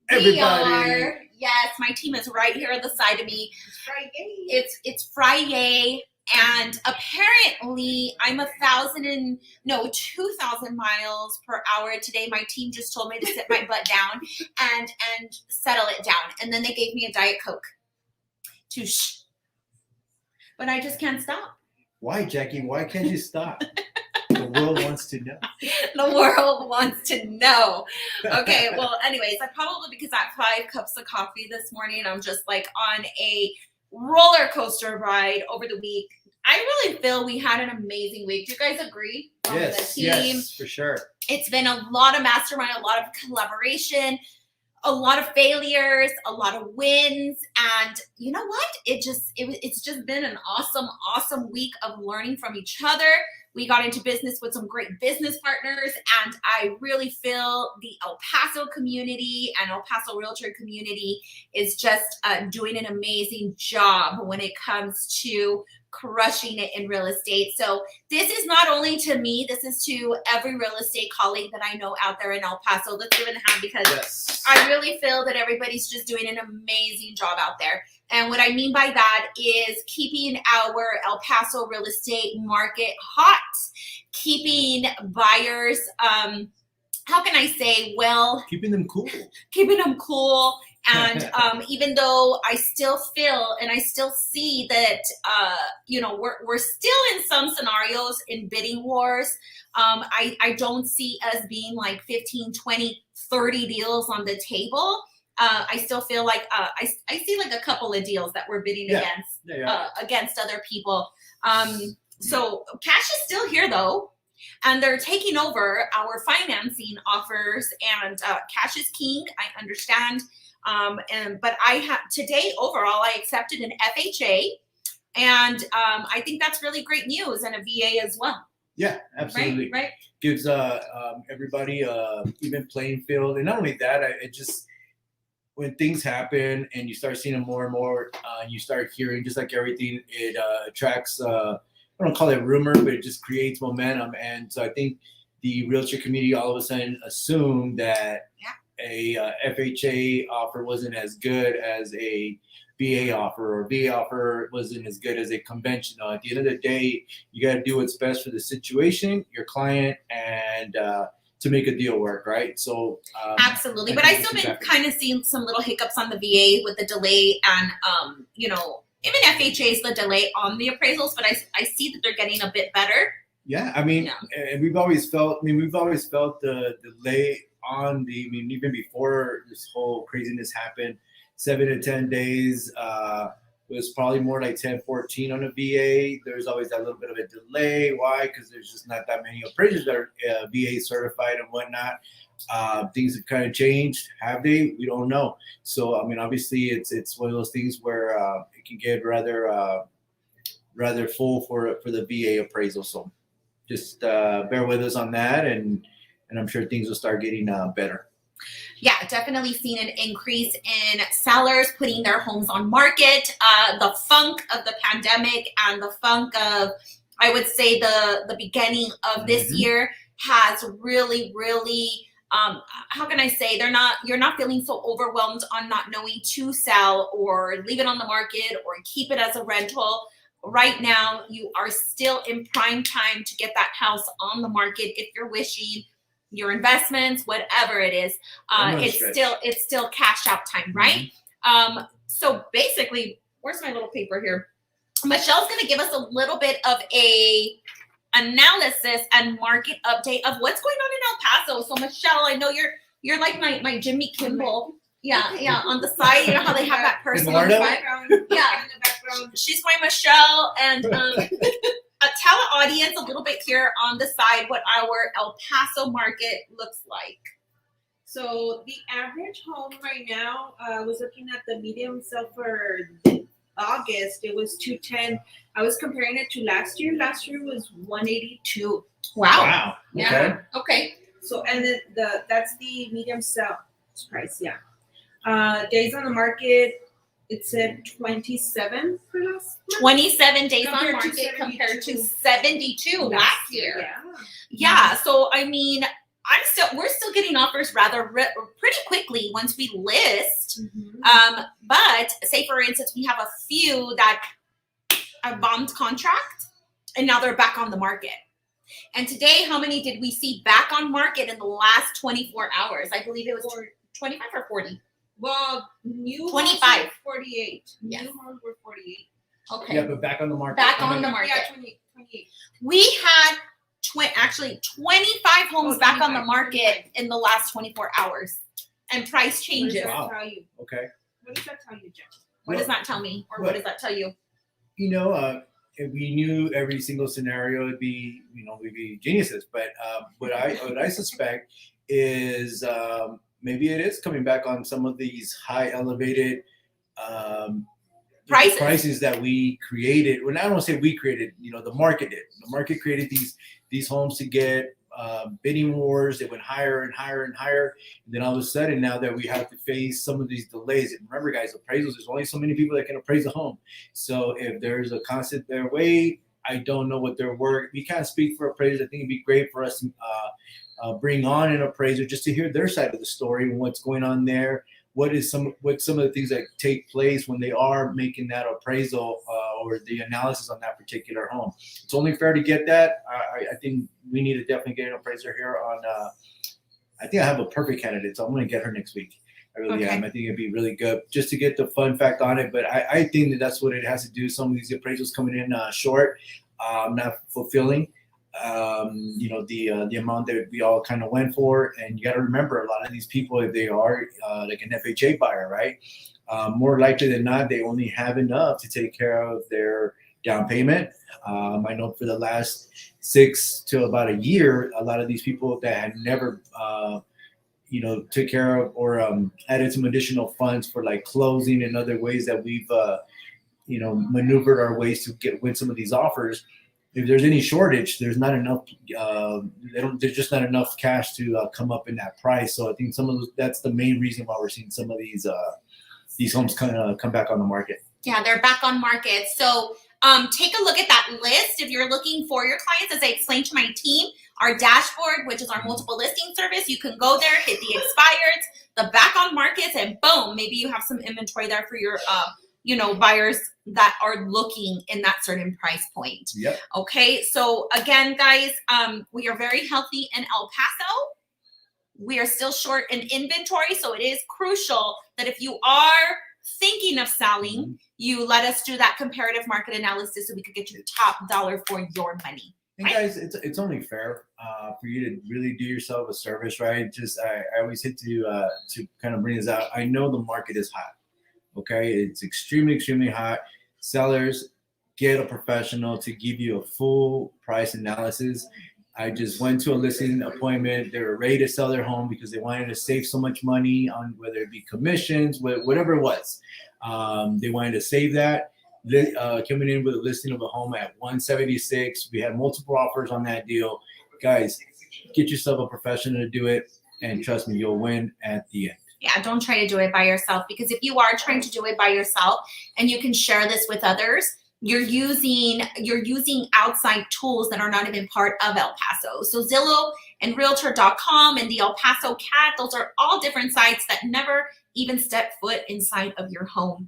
everybody. Yes, my team is right here on the side of me. It's Friday. It's Friday, and apparently I'm 2,000 miles per hour today. My team just told me to sit my butt down and settle it down, and then they gave me a Diet Coke to but I just can't stop. Why, Jackie? Why can't you stop? The world wants to know. The world wants to know. Okay, well, anyways, I probably, because I had 5 cups of coffee this morning, I'm just like on a roller coaster ride over the week. I really feel we had an amazing week. Do you guys agree? Yes, the team. yes, for sure. It's been a lot of mastermind, a lot of collaboration, a lot of failures, a lot of wins, and you know what? It's just been an awesome week of learning from each other. We got into business with some great business partners, and I really feel the El Paso community and El Paso Realtor community is just doing an amazing job when it comes to crushing it in real estate. So this is not only to me, this is to every real estate colleague that I know out there in El Paso. Let's give it a hand, because Yes. I really feel that everybody's just doing an amazing job out there. And what I mean by that is keeping our El Paso real estate market hot, keeping buyers, how can I say, well, Keeping them cool. And even though I still feel and I still see that, we're still in some scenarios in bidding wars. I don't see us being like 15, 20, 30 deals on the table. I still feel like I see like a couple of deals that we're bidding against other people. So cash is still here though, and they're taking over our financing offers, and cash is king. I understand. But I have today overall, I accepted an FHA, and I think that's really great news, and a VA as well. Yeah, absolutely. Right. Gives everybody even playing field, and not only that, it just, when things happen and you start seeing them more and more, you start hearing, just like everything, it attracts. I don't call it rumor, but it just creates momentum, and so I think the realtor community all of a sudden assumed that a FHA offer wasn't as good as a VA offer, or VA offer wasn't as good as a conventional. At the end of the day, you got to do what's best for the situation, your client, and to make a deal work, right? So absolutely, but I still been kind of seeing some little hiccups on the VA with the delay, and even FHA's the delay on the appraisals, but I see that they're getting a bit better. Yeah, I mean, and we've always felt the delay on even before this whole craziness happened, 7 to 10 days was probably more like 10, 14 on a VA. There's always that little bit of a delay. Why? Because there's just not that many appraisers that are VA certified and whatnot. Things have kind of changed. Have they? We don't know. So, I mean, obviously it's one of those things where it can get rather full for the VA appraisal. So just bear with us on that, and I'm sure things will start getting better. Yeah, definitely seen an increase in sellers putting their homes on market. The funk of the pandemic and the funk of, I would say, the beginning of this year has really, how can I say, you're not feeling so overwhelmed on not knowing to sell or leave it on the market or keep it as a rental. Right now, you are still in prime time to get that house on the market if you're wishing. Your investments, whatever it is, it's still cash out time, right? So basically, where's my little paper here? Michelle's going to give us a little bit of a analysis and market update of what's going on in El Paso. So Michelle, I know you're like my Jimmy Kimmel. Yeah, on the side, you know how they have that person on the background. Yeah, in the background. She's my Michelle, and tell the audience a little bit here on the side what our El Paso market looks like. So the average home right now, I was looking at the medium sale for August. It was 210. I was comparing it to last year. Last year was 182. Wow. Yeah. Okay. So, and then that's the medium sale price. Yeah. Days on the market, it said 27 for us. 27 days on market compared to 72 last year. Yeah. Yeah. So, I mean, we're still getting offers pretty quickly once we list. Mm-hmm. But say for instance, we have a few that are bombed contract and now they're back on the market. And today, how many did we see back on market in the last 24 hours? I believe it was 25 or 40. Well, new 25. homes were 48. Yes. New homes were 48. Okay. Yeah, but back on the market. Back on the market. Yeah, 28. We had actually 25 homes back on the 25, market 25. in the last 24 hours. And price changes. What does Wow. that tell you? Okay. What does that tell you, Jeff? What does that tell me? Or what does that tell you? You know, if we knew every single scenario, it'd be, we'd be geniuses. But what I suspect is maybe it is coming back on some of these high elevated prices that we created. Well, I don't want to say we created. The market did. The market created these homes to get bidding wars. They went higher and higher and higher. And then all of a sudden, now that we have to face some of these delays, and remember, guys, appraisals, there's only so many people that can appraise a home. So if there's a constant their way, I don't know what their work. We can't speak for appraisers. I think it'd be great for us to bring on an appraiser just to hear their side of the story and what's going on there. What's some of the things that take place when they are making that appraisal or the analysis on that particular home. It's only fair to get that. I think we need to definitely get an appraiser here on. I think I have a perfect candidate, so I'm going to get her next week. I really am. I think it'd be really good just to get the fun fact on it. But I think that's what it has to do. Some of these appraisals coming in short, not fulfilling. The amount that we all kind of went for. And you got to remember, a lot of these people, if they are like an FHA buyer, right? More likely than not, they only have enough to take care of their down payment. I know for the last 6 to about a year, a lot of these people that had never, took care of or added some additional funds for like closing and other ways that we've, maneuvered our ways to win some of these offers. If there's any shortage, there's not enough. There's just not enough cash to come up in that price. So I think that's the main reason why we're seeing some of these homes kind of come back on the market. Yeah, they're back on market. So take a look at that list if you're looking for your clients. As I explained to my team, our dashboard, which is our multiple listing service, you can go there, hit the expireds, the back on markets, and boom, maybe you have some inventory there for your buyers that are looking in that certain price point. Yep. Okay. So again, guys, we are very healthy in El Paso. We are still short in inventory. So it is crucial that if you are thinking of selling, you let us do that comparative market analysis so we could get you the top dollar for your money. And guys, it's only fair for you to really do yourself a service, right? Just I always hit to kind of bring this out. I know the market is hot. Okay, it's extremely, extremely hot. Sellers, get a professional to give you a full price analysis. I just went to a listing appointment. They were ready to sell their home because they wanted to save so much money on whether it be commissions, whatever it was. They wanted to save that. Coming in with a listing of a home at 176. We had multiple offers on that deal. Guys, get yourself a professional to do it, and trust me, you'll win at the end. Yeah, don't try to do it by yourself, because if you are trying to do it by yourself and you can share this with others, you're using outside tools that are not even part of El Paso. So Zillow and Realtor.com and the El Paso Cat, those are all different sites that never even step foot inside of your home.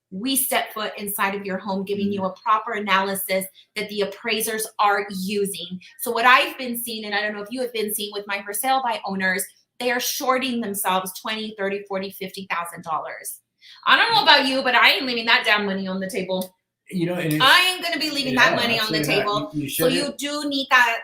We step foot inside of your home, giving you a proper analysis that the appraisers are using. So what I've been seeing, and I don't know if you have been seeing with my for sale by owners, they are shorting themselves $20,000, $30,000, $40,000, $50,000. I don't know about you, but I ain't leaving that damn money on the table. I ain't gonna be leaving that money on the table. So you do need that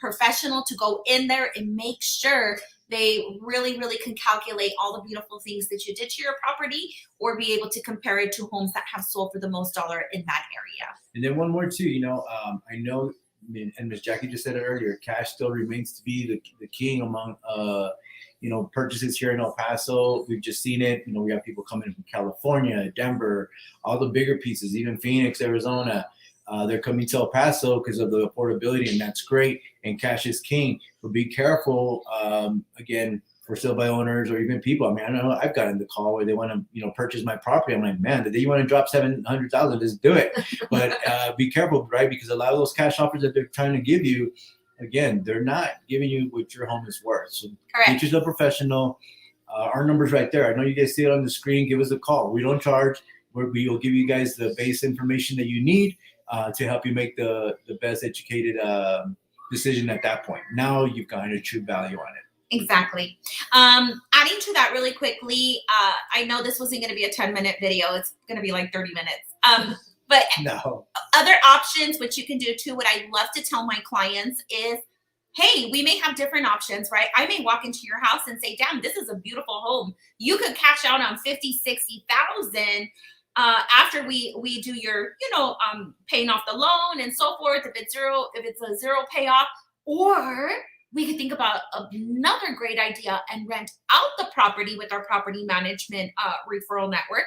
professional to go in there and make sure they really, really can calculate all the beautiful things that you did to your property, or be able to compare it to homes that have sold for the most dollar in that area. And then one more too, I know, and Ms. Jackie just said it earlier, cash still remains to be the king among purchases here in El Paso. We've just seen it. We have people coming from California, Denver, all the bigger pieces, even Phoenix, Arizona. They're coming to El Paso because of the affordability, and that's great. And cash is king. But be careful, again, for sale by owners or even people. I mean, I know I've gotten the call where they want to, purchase my property. I'm like, man, the day you want to drop $700,000, just do it. But be careful, right? Because a lot of those cash offers that they're trying to give you, again, they're not giving you what your home is worth. So Correct. teach yourself professional. Our number's right there. I know you guys see it on the screen. Give us a call. We don't charge. We will give you guys the base information that you need to help you make the best educated decision at that point. Now you've gotten a true value on it. Exactly. Adding to that really quickly, I know this wasn't going to be a 10-minute video. It's going to be like 30 minutes. But No. other options, which you can do too, what I love to tell my clients is, hey, we may have different options, right? I may walk into your house and say, damn, this is a beautiful home. You could cash out on 50, 60,000 after we do your, paying off the loan and so forth. If it's a zero payoff, or we could think about another great idea and rent out the property with our property management referral network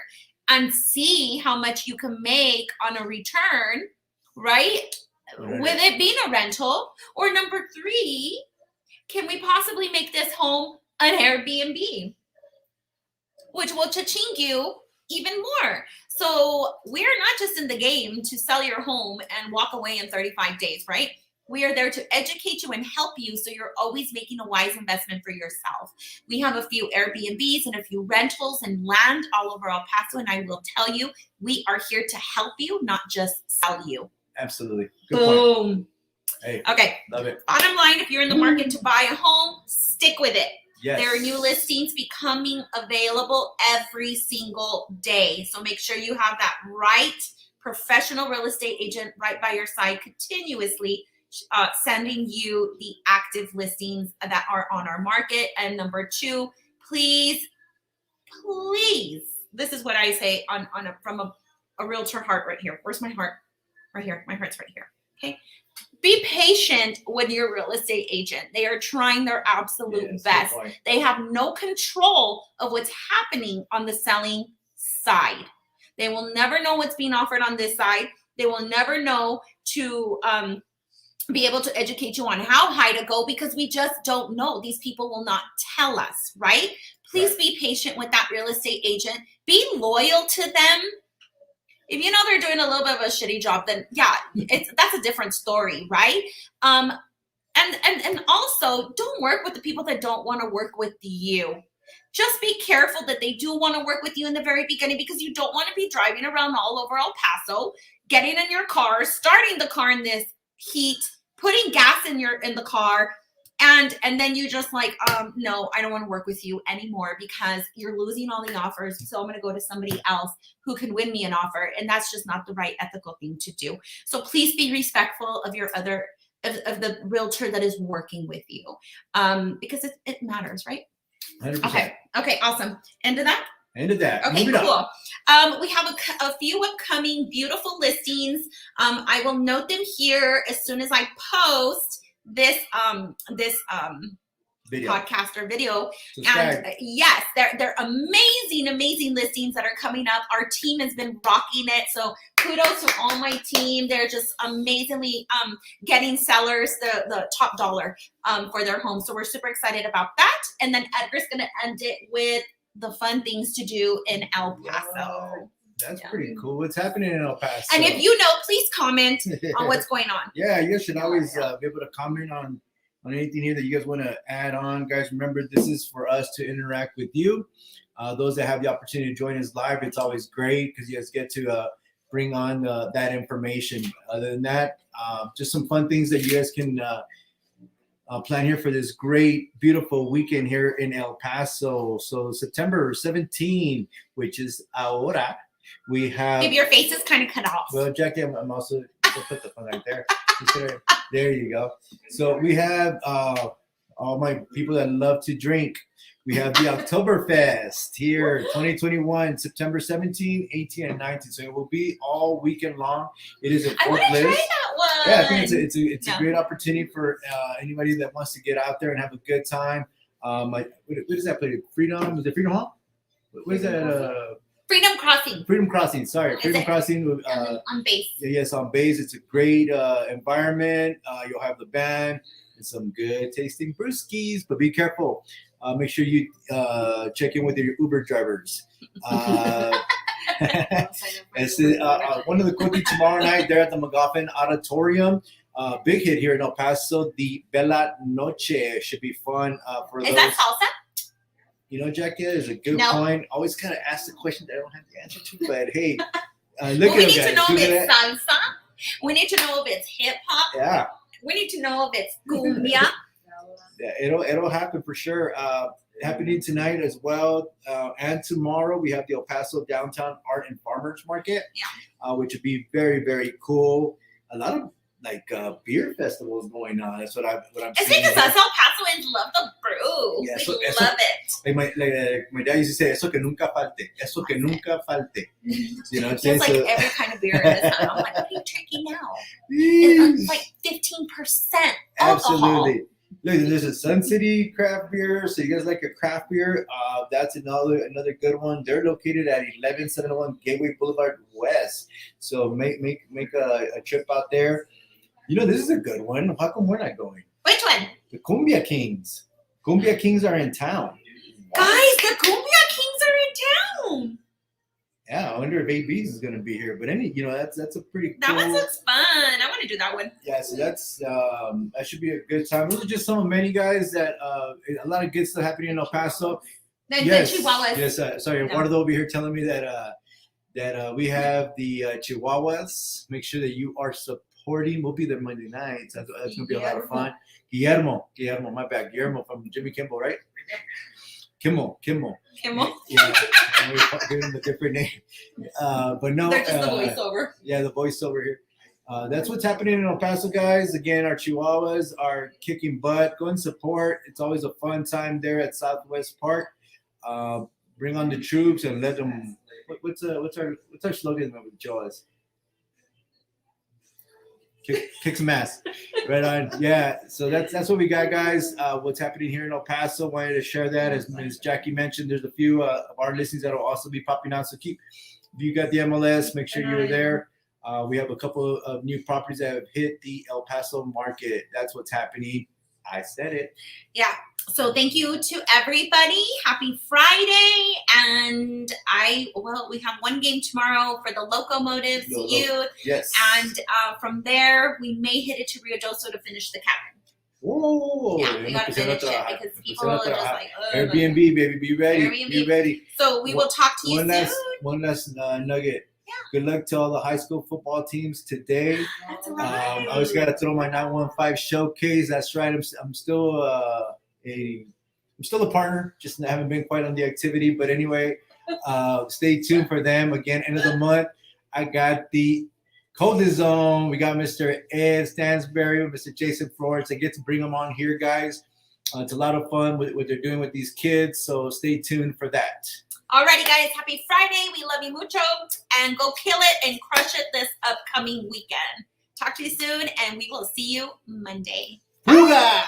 and see how much you can make on a return, right? With it being a rental. Or number 3, can we possibly make this home an Airbnb, which will cha-ching you even more? So we're not just in the game to sell your home and walk away in 35 days, right? We are there to educate you and help you so you're always making a wise investment for yourself. We have a few Airbnbs and a few rentals and land all over El Paso, and I will tell you, we are here to help you, not just sell you. Absolutely. Good Boom. point. Hey, okay. Love it. Bottom line, if you're in the market to buy a home, stick with it. Yes. There are new listings becoming available every single day. So make sure you have that right professional real estate agent right by your side, continuously sending you the active listings that are on our market. And number 2, please, this is what I say from a realtor heart right here. Where's my heart? Right here. My heart's right here. Okay. Be patient with your real estate agent. They are trying their absolute best. They have no control of what's happening on the selling side. They will never know what's being offered on this side. They will never know to be able to educate you on how high to go, because we just don't know. These people will not tell us, right? Please be patient with that real estate agent. Be loyal to them. If you know they're doing a little bit of a shitty job, then yeah, that's a different story, right? And also, don't work with the people that don't want to work with you. Just be careful that they do want to work with you in the very beginning, because you don't want to be driving around all over El Paso, getting in your car, starting the car in this heat, putting gas in the car, and then you just like, no, I don't want to work with you anymore because you're losing all the offers. So I'm going to go to somebody else who can win me an offer. And that's just not the right ethical thing to do. So please be respectful of your of the realtor that is working with you, because it matters, right? 100%. Okay, awesome. End of that? End of that. Okay, Move it cool. up. We have a few upcoming beautiful listings. I will note them here as soon as I post this Video. podcast or video. Subscribe. And yes, they're amazing listings that are coming up. Our team has been rocking it. So kudos to all my team. They're just amazingly getting sellers the top dollar for their homes. So we're super excited about that. And then Edgar's going to end it with the fun things to do in El Paso. Wow. That's pretty cool. What's happening in El Paso? And if you know, please comment on what's going on. Yeah, you guys should always be able to comment on anything here that you guys want to add on. Guys, remember, this is for us to interact with you. Those that have the opportunity to join us live, it's always great because you guys get to bring on that information. Other than that, just some fun things that you guys can plan here for this great, beautiful weekend here in El Paso. So September 17, which is ahora, we have... If your face is kind of cut off. Well, Jackie, I'm also... We'll put the phone right there. There you go. So we have all my people that love to drink. We have the Oktoberfest here, 2021, September 17, 18, and 19. So it will be all weekend long. It is a I want to try that one. Yeah, I think it's a great opportunity for anybody that wants to get out there and have a good time. What is that place? Freedom? Is it Freedom Hall? What is that? Freedom Crossing. Freedom Crossing. Sorry, Freedom Crossing. On base. Yes, on base. It's a great environment. You'll have the band and some good tasting brewskis, but be careful. Make sure you check in with your Uber drivers. It's one of the cool things tomorrow night there at the McGoffin Auditorium. Big hit here in El Paso. The Bella Noche should be fun for Is those. that salsa? You know, Jackie, is a good No. point. Always kind of ask the question that I don't have the answer to, but hey, look Well, at we them need guys. to know if Look at it's that. salsa. We need to know if it's hip hop. Yeah. We need to know if it's cumbia. Yeah, it'll happen for sure. Happening tonight as well, and tomorrow we have the El Paso Downtown Art and Farmers Market, which would be very, very cool. A lot of beer festivals going on. That's what I'm It's seeing. because us El Pasoans love the brew. Yeah, We so- love it. Like my dad used to say, "Eso que nunca falte, eso que nunca falte." You know what I'm saying? It's like So- every kind of beer in this town. I'm like, what are you drinking now? Yeesh. It's like 15% alcohol. Absolutely. Look, there's a Sun City craft beer. So you guys like a craft beer? That's another good one. They're located at 11701 Gateway Boulevard West. So make a trip out there. You know, this is a good one. How come we're not going? Which one? The Cumbia Kings. Cumbia Kings are in town. Guys, the Cumbia Kings are in town. Yeah, I wonder if AB's is going to be here. But that's a pretty That cool. one looks fun. I want to do that one. Yeah, so that's that should be a good time. Those are just some of many guys that a lot of good stuff happening in El Paso. The Chihuahuas. Yes, sorry, No. Eduardo over here telling me that we have the Chihuahuas. Make sure that you are supporting. We'll be there Monday nights. That's gonna be a lot of fun. Guillermo, my bad. Guillermo from Jimmy Kimmel, right? Kimmel. Kimmel. Yeah, we're giving him a different name. But no, They're just the voiceover. yeah, the voiceover here. That's what's happening in El Paso, guys. Again, our Chihuahuas are kicking butt. Go and support. It's always a fun time there at Southwest Park. Bring on the troops and let them. What's our slogan with Jaws? Kick some ass. Right on. Yeah. So that's what we got, guys. What's happening here in El Paso? Wanted to share that. As Jackie mentioned, there's a few of our listings that will also be popping out. So if you got the MLS, make sure you're there. We have a couple of new properties that have hit the El Paso market. That's what's happening. I said it. Yeah. So thank you to everybody. Happy Friday. And we have one game tomorrow for the Locomotives youth. Yes. And from there, we may hit it to Rio Doso to finish the cabin. Whoa. Yeah, we got to finish it because people are just like, Airbnb, baby, be ready. Airbnb. Be ready. So we will talk to you soon. One last nugget. Yeah. Good luck to all the high school football teams today. That's right. I always got to throw my 915 showcase. That's right. I'm still a partner. Just haven't been quite on the activity. But anyway, stay tuned for them. Again, end of the month. I got the Coldest Zone. We got Mr. Ed Stansberry, Mr. Jason Flores. I get to bring them on here, guys. It's a lot of fun with what they're doing with these kids. So stay tuned for that. Alrighty, guys. Happy Friday. We love you mucho. And go kill it and crush it this upcoming weekend. Talk to you soon, and we will see you Monday. Booga!